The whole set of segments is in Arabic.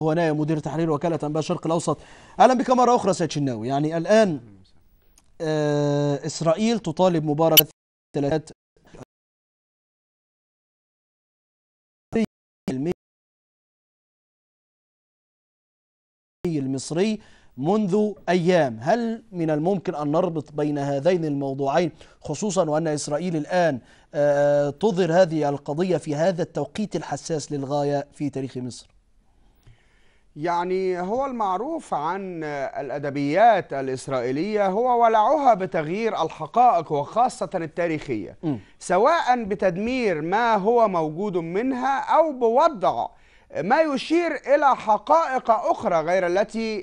هو نائب مدير تحرير وكالة أنباء الشرق الأوسط. أهلا بك مرة أخرى سيد شناوي. يعني الآن إسرائيل تطالب مباراة الثلاثات المصري منذ أيام. هل من الممكن أن نربط بين هذين الموضوعين، خصوصا وأن إسرائيل الآن تظهر هذه القضية في هذا التوقيت الحساس للغاية في تاريخ مصر؟ يعني هو المعروف عن الأدبيات الإسرائيلية هو ولعها بتغيير الحقائق وخاصة التاريخية، سواء بتدمير ما هو موجود منها أو بوضع ما يشير إلى حقائق أخرى غير التي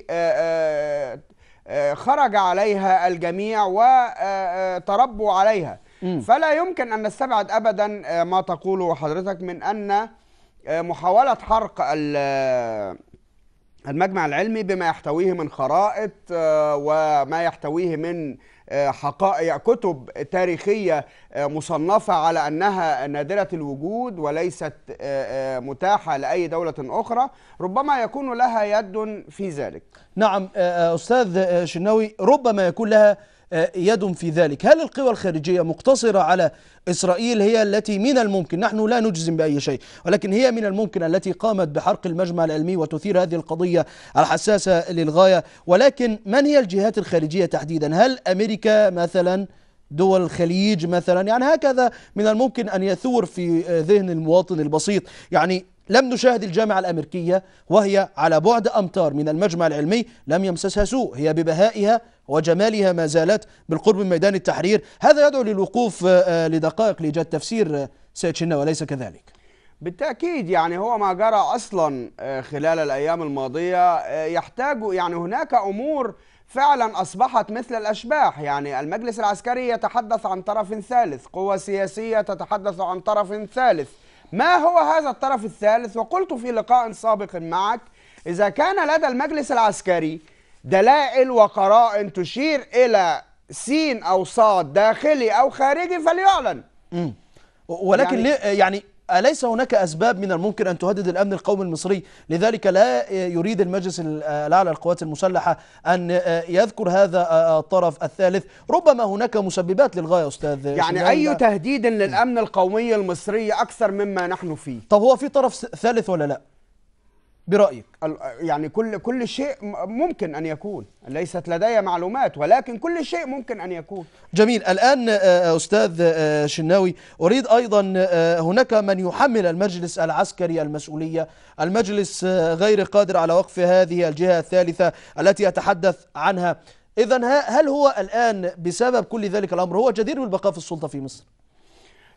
خرج عليها الجميع وتربوا عليها. فلا يمكن أن نستبعد أبدا ما تقوله حضرتك من أن محاولة حرق المجمع العلمي بما يحتويه من خرائط وما يحتويه من حقائق كتب تاريخية مصنفة على أنها نادرة الوجود وليست متاحة لأي دولة أخرى، ربما يكون لها يد في ذلك. نعم أستاذ شناوي، ربما يكون لها يد في ذلك. هل القوى الخارجية مقتصرة على إسرائيل هي التي من الممكن، نحن لا نجزم بأي شيء، ولكن هي من الممكن التي قامت بحرق المجمع العلمي وتثير هذه القضية الحساسة للغاية؟ ولكن من هي الجهات الخارجية تحديدا؟ هل أمريكا مثلا، دول الخليج مثلا؟ يعني هكذا من الممكن أن يثور في ذهن المواطن البسيط. يعني لم نشاهد الجامعة الأمريكية وهي على بعد أمتار من المجمع العلمي لم يمسسها سوء، هي ببهائها وجمالها ما زالت بالقرب من ميدان التحرير. هذا يدعو للوقوف لدقائق لإيجاد تفسير سيد شناوي، وليس كذلك؟ بالتأكيد، يعني هو ما جرى أصلا خلال الأيام الماضية يحتاج، يعني هناك أمور فعلا أصبحت مثل الأشباح. يعني المجلس العسكري يتحدث عن طرف ثالث، قوى سياسية تتحدث عن طرف ثالث. ما هو هذا الطرف الثالث؟ وقلت في لقاء سابق معك، إذا كان لدى المجلس العسكري دلائل وقرائن تشير إلى سين أو صاد داخلي أو خارجي فليعلن. ولكن يعني أليس هناك أسباب من الممكن أن تهدد الأمن القومي المصري؟ لذلك لا يريد المجلس الأعلى للقوات المسلحة أن يذكر هذا الطرف الثالث. ربما هناك مسببات للغاية أستاذ يعني أي تهديد للأمن القومي المصري أكثر مما نحن فيه؟ طب هو في طرف ثالث ولا لا برأيك؟ يعني كل شيء ممكن أن يكون، ليست لدي معلومات ولكن كل شيء ممكن أن يكون. جميل. الآن أستاذ شناوي، أريد أيضا، هناك من يحمل المجلس العسكري المسؤولية. المجلس غير قادر على وقف هذه الجهة الثالثة التي يتحدث عنها. إذن هل هو الآن بسبب كل ذلك الأمر هو جدير بالبقاء في السلطة في مصر؟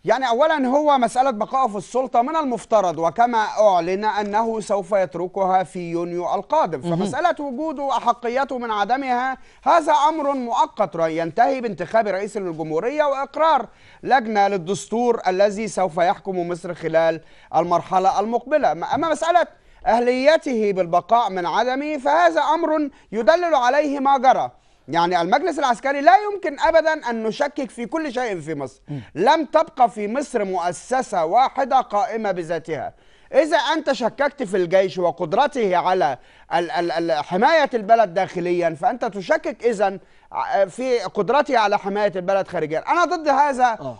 يعني أولا هو مسألة بقائه في السلطة من المفترض وكما أعلن أنه سوف يتركها في يونيو القادم، فمسألة وجوده أحقيته من عدمها هذا أمر مؤقت ينتهي بانتخاب رئيس للجمهورية وإقرار لجنة للدستور الذي سوف يحكم مصر خلال المرحلة المقبلة. أما مسألة أهليته بالبقاء من عدمه فهذا أمر يدلل عليه ما جرى. يعني المجلس العسكري لا يمكن أبدا أن نشكك في كل شيء في مصر. لم تبقى في مصر مؤسسة واحدة قائمة بذاتها. إذا أنت شككت في الجيش وقدرته على حماية البلد داخليا فأنت تشكك إذن في قدرته على حماية البلد خارجيا. أنا ضد هذا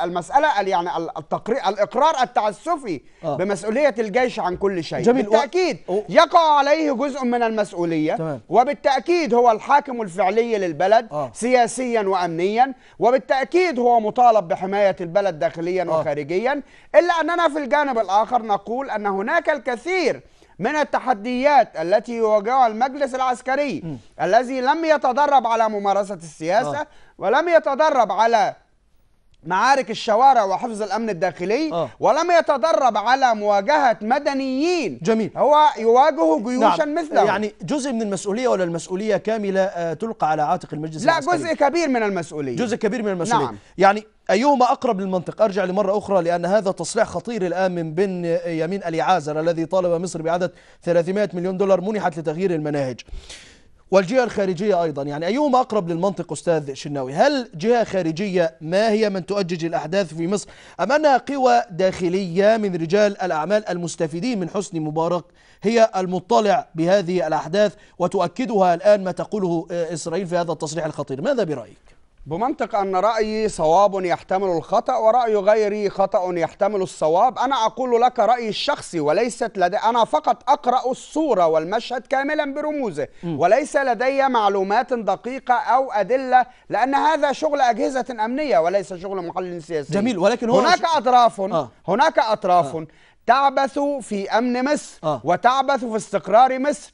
المسألة، يعني الإقرار التعسفي بمسؤولية الجيش عن كل شيء. جميل. بالتأكيد يقع عليه جزء من المسؤولية، وبالتأكيد هو الحاكم الفعلي للبلد سياسيا وأمنيا، وبالتأكيد هو مطالب بحماية البلد داخليا وخارجيا. إلا أننا في الجانب الآخر نقول أن هناك الكثير من التحديات التي يواجهها المجلس العسكري الذي لم يتدرب على ممارسة السياسة ولم يتدرب على معارك الشوارع وحفظ الأمن الداخلي ولم يتدرب على مواجهة مدنيين. جميل. هو يواجه جيوشا مثله. يعني جزء من المسؤولية ولا المسؤولية كاملة تلقى على عاتق المجلس العسكري؟ لا، جزء كبير من المسؤولية. جزء كبير من المسؤولية. نعم. يعني أيهما أقرب للمنطق؟ أرجع لمرة أخرى لأن هذا تصريح خطير الآن من بن يمين اليعازر الذي طالب مصر بعدد 300 مليون دولار منحت لتغيير المناهج. والجهة الخارجية أيضا، يعني أيهما أقرب للمنطق أستاذ شناوي؟ هل جهة خارجية ما هي من تؤجج الأحداث في مصر، أم أنها قوى داخلية من رجال الأعمال المستفيدين من حسني مبارك هي المطلع بهذه الأحداث وتؤكدها الآن ما تقوله إسرائيل في هذا التصريح الخطير؟ ماذا برأيك؟ بمنطق أن رأيي صواب يحتمل الخطأ ورأي غيري خطأ يحتمل الصواب، أنا أقول لك رأيي الشخصي وليست لدي، أنا فقط أقرأ الصورة والمشهد كاملا برموزه وليس لدي معلومات دقيقة أو أدلة، لأن هذا شغل أجهزة أمنية وليس شغل محلل سياسي. جميل، ولكن هو هناك أطراف تعبث في أمن مصر وتعبث في استقرار مصر